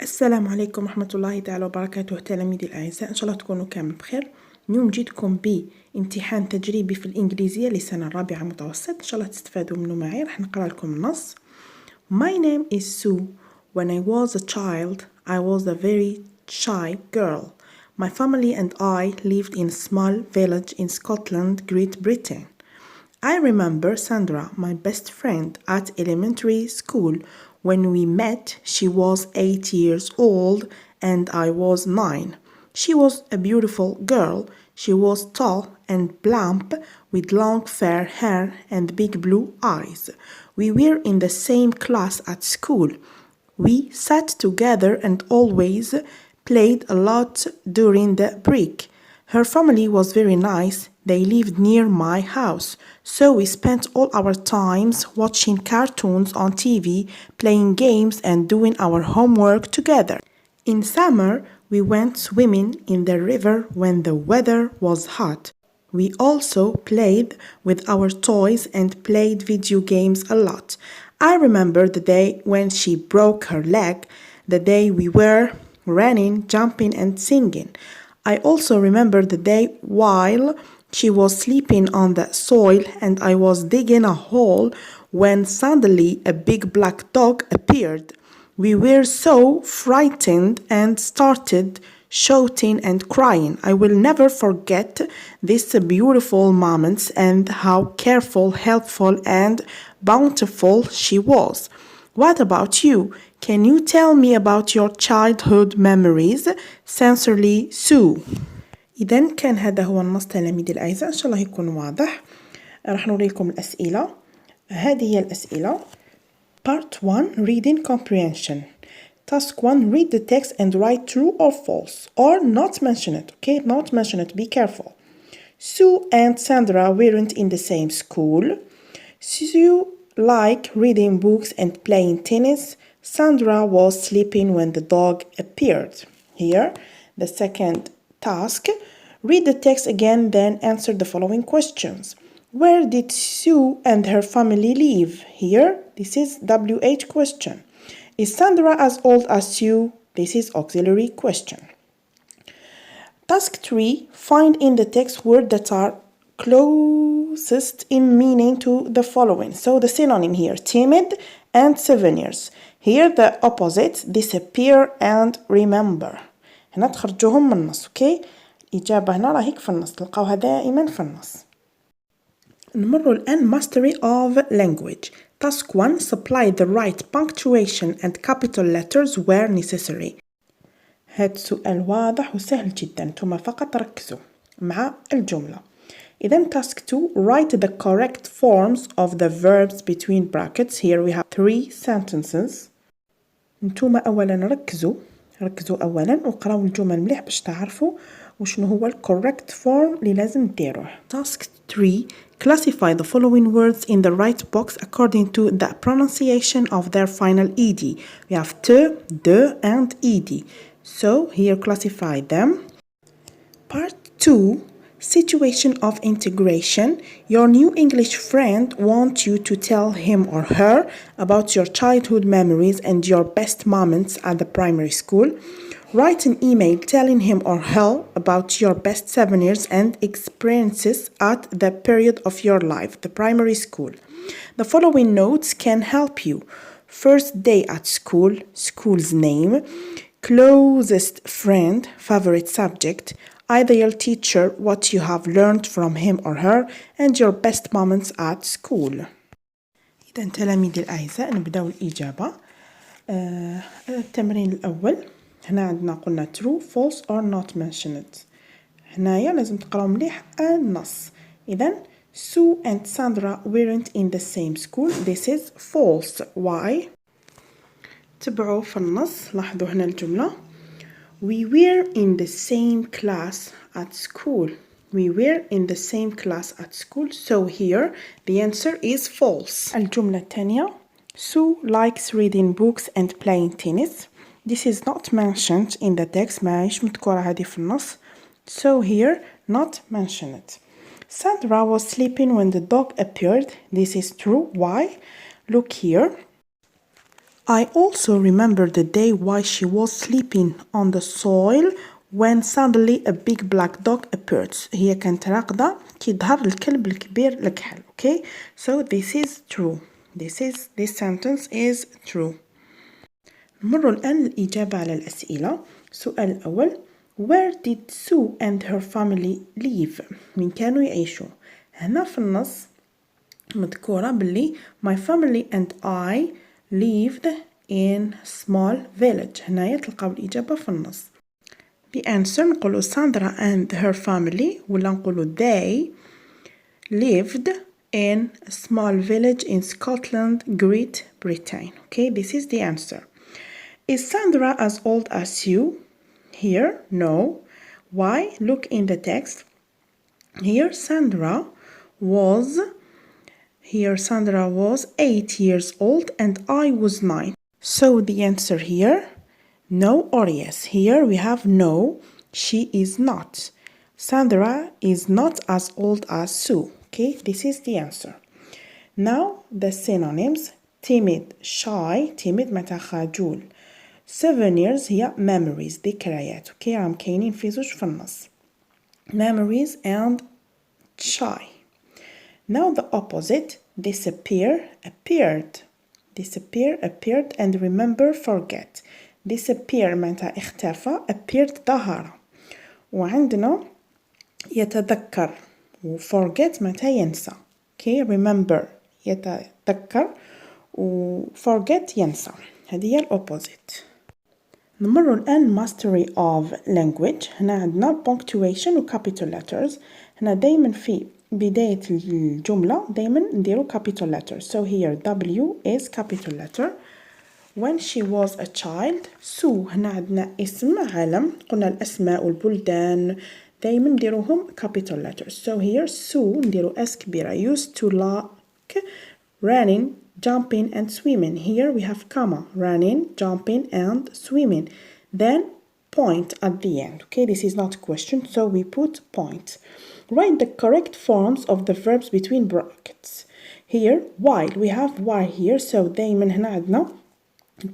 السلام عليكم ورحمة الله تعالى وبركاته تلاميذي الأعزاء، إن شاء الله تكونوا كامل بخير. اليوم جيتكم بامتحان تجريبي في الانجليزية للسنة الرابعة متوسط، إن شاء الله تستفادوا منه معي. راح نقرأ لكم النص. My name is Sue. When I was a child, I was a very shy girl. My family and I lived in a small village in Scotland, Great Britain. I remember Sandra, my best friend at elementary school. When we met, she was 8 years old and I was 9. She was a beautiful girl. She was tall and plump with long fair hair and big blue eyes. We were in the same class at school. We sat together and always played a lot during the break. Her family was very nice. They lived near my house, so we spent all our times watching cartoons on TV, playing games and doing our homework together. In summer, we went swimming in the river when the weather was hot. We also played with our toys and played video games a lot. I remember the day when she broke her leg, the day we were running, jumping and singing. I also remember the day while she was sleeping on the soil and I was digging a hole when suddenly a big black dog appeared. We were so frightened and started shouting and crying. I will never forget these beautiful moments and how careful, helpful and bountiful she was. What about you? Can you tell me about your childhood memories? Sincerely, Sue. إذا كان هذا هو النص تلاميذي الأعزاء، إن شاء الله يكون واضح. راح نوريكم الأسئلة. هذه هي الأسئلة. Part 1 Reading Comprehension. Task 1 Read the text and write true or false or not mention it. Okay, not mention it. Be careful. Sue and Sandra weren't in the same school. Sue liked reading books and playing tennis. Sandra was sleeping when the dog appeared. Here, the second task. Read the text again, then answer the following questions. Where did Sue and her family live? Here, this is WH question. Is Sandra as old as Sue? This is auxiliary question. Task 3. Find in the text words that are closest in meaning to the following. So the synonym here, timid and souvenirs. Here the opposite, disappear and remember. هنا تخرجوهم من النص. اوكي الإجابة هنا راهيك في النص، تلقاوها دائما في النص. نمروا الآن mastery of language. Task 1 supply the right punctuation and capital letters where necessary. هاد سؤال واضح وسهل جدا، انتم فقط ركزوا مع الجملة. إذن task 2 write the correct forms of the verbs between brackets. Here we have 3 sentences. انتم أولا ركزوا أولا وقراو الجمل مليح باش تعرفوا وشنو هو correct form اللي لازم ديروه. Task 3 classify the following words in the right box according to the pronunciation of their final ed. We have te, de and ed. So here classify them. Part 2 Situation of integration. Your new English friend wants you to tell him or her about your childhood memories and your best moments at the primary school. Write an email telling him or her about your best 7 years and experiences at the period of your life, the primary school. The following notes can help you. First day at school, school's name, closest friend, favorite subject, ideal teacher, what you have learned from him or her, and your best moments at school. إذا تلاميذي الأعزاء نبدأ الإجابة. التمرين الأول هنا عندنا قلنا true, false or not mention it. هنايا لازم تقراو مليح النص. إذا Sue and Sandra weren't in the same school. This is false. Why? تبعوا في النص. لاحظوا هنا الجملة. We were in the same class at school. We were in the same class at school. So here the answer is false. الجملة الثانية. Sue likes reading books and playing tennis. This is not mentioned in the text. ماهيش مذكورة هذه في النص. So here not mention it. Sandra was sleeping when the dog appeared. This is true. Why? Look here. I also remember the day while she was sleeping on the soil when suddenly a big black dog appeared. هي كانت راقدة كي ظهر الكلب الكبير الكحل. Okay, so this is true. This sentence is true. نمر الآن الإجابة على الأسئلة. السؤال الأول: Where did Sue and her family live? من كانوا يعيشوا؟ هنا في النص مذكورة باللي my family and I lived in small village. هنايا تلقاو الإجابة في النص. The answer نقولوا Sandra and her family ولا نقولوا they lived in a small village in Scotland, Great Britain. Okay, this is the answer. Is Sandra as old as you? Here, no. Why? Look in the text. Here Sandra was 8 years old and I was 9. So the answer here, no or yes. Here we have no, she is not. Sandra is not as old as Sue. Okay, this is the answer. Now the synonyms: timid, shy. timid معناتها خجول. 7 years هي memories ذكريات. Okay, راهم كاينين في زوج في النص. Memories and shy. Now the opposite: disappear, appeared. Disappear, appeared, and remember, forget. disappear معناتها اختفى. appeared ظهر. وعندنا يتذكر و forget معناتها ينسى. Okay, remember يتذكر و forget ينسى. هذه هي الopposite. نمر الآن mastery of language. هنا عندنا punctuation و capital letters. هنا دايما في بداية الجملة دايما نديرو capital letters. So here W is capital letter. When she was a child. Sue هنا عندنا اسم علم. قلنا الأسماء والبلدان دايما نديروهم capital letters. So here Sue نديرو S كبيرة. Used to like running, jumping and swimming. Here we have comma. running, jumping and swimming. Then point at the end. Okay, this is not a question, so we put point. Write the correct forms of the verbs between brackets. Here while we have while here, so دايما هنا عندنا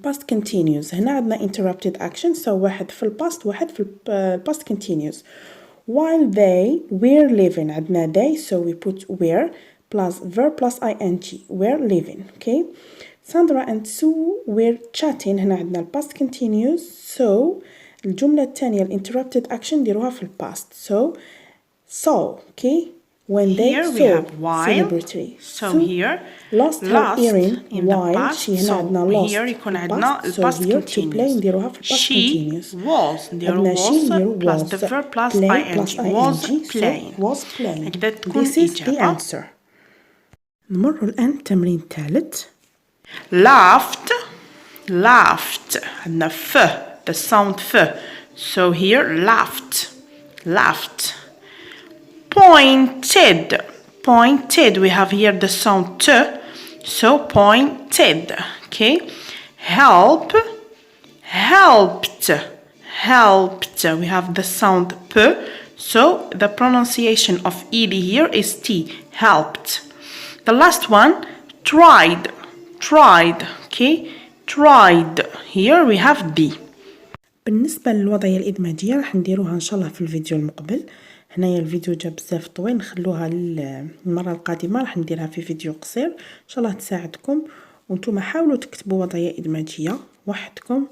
past continuous. هنا عندنا interrupted action, so واحد في الباست واحد في past continuous. While they were living عندنا they, so we put were plus verb plus ing. were living. Okay, Sandra and Sue were chatting. هنا عندنا past continuous, so الجملة الثانية interrupted action نديروها في past. So okay, when they here saw we have while. celebrity. So here lost her earring in while the past. she هنا عندنا So lost here يكون في عندنا past. So past here to play continuous. نديروها في past She continuous. was نديرو عندنا she نديرو was plus was the verb plus play ing. plus was ing. playing. So was playing. هكذا تكون This is the الإجابة. answer. نمر الآن التمرين الثالث. laughed عندنا ف the sound ف. So here laughed. pointed we have here the sound t, so pointed. Okay, helped we have the sound p, so the pronunciation of ed here is t, helped. The last one, tried. Okay, tried, here we have d. بالنسبة للوضعية الإدماجية راح نديروها إن شاء الله في الفيديو المقبل. هنايا الفيديو جا بزاف طويل، نخلوها للمرة القادمة، راح نديرها في فيديو قصير إن شاء الله تساعدكم. وانتم حاولوا تكتبوا وضعية إدماجية وحدكم،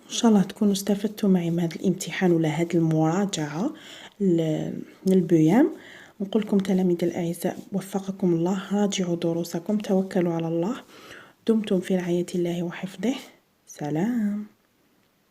إن شاء الله تكونوا استفدتوا معي من هذا الامتحان ولا هذه المراجعة للبيام. نقول لكم تلاميذ الأعزاء وفقكم الله، راجعوا دروسكم، توكلوا على الله، دمتم في رعاية الله وحفظه. سلام.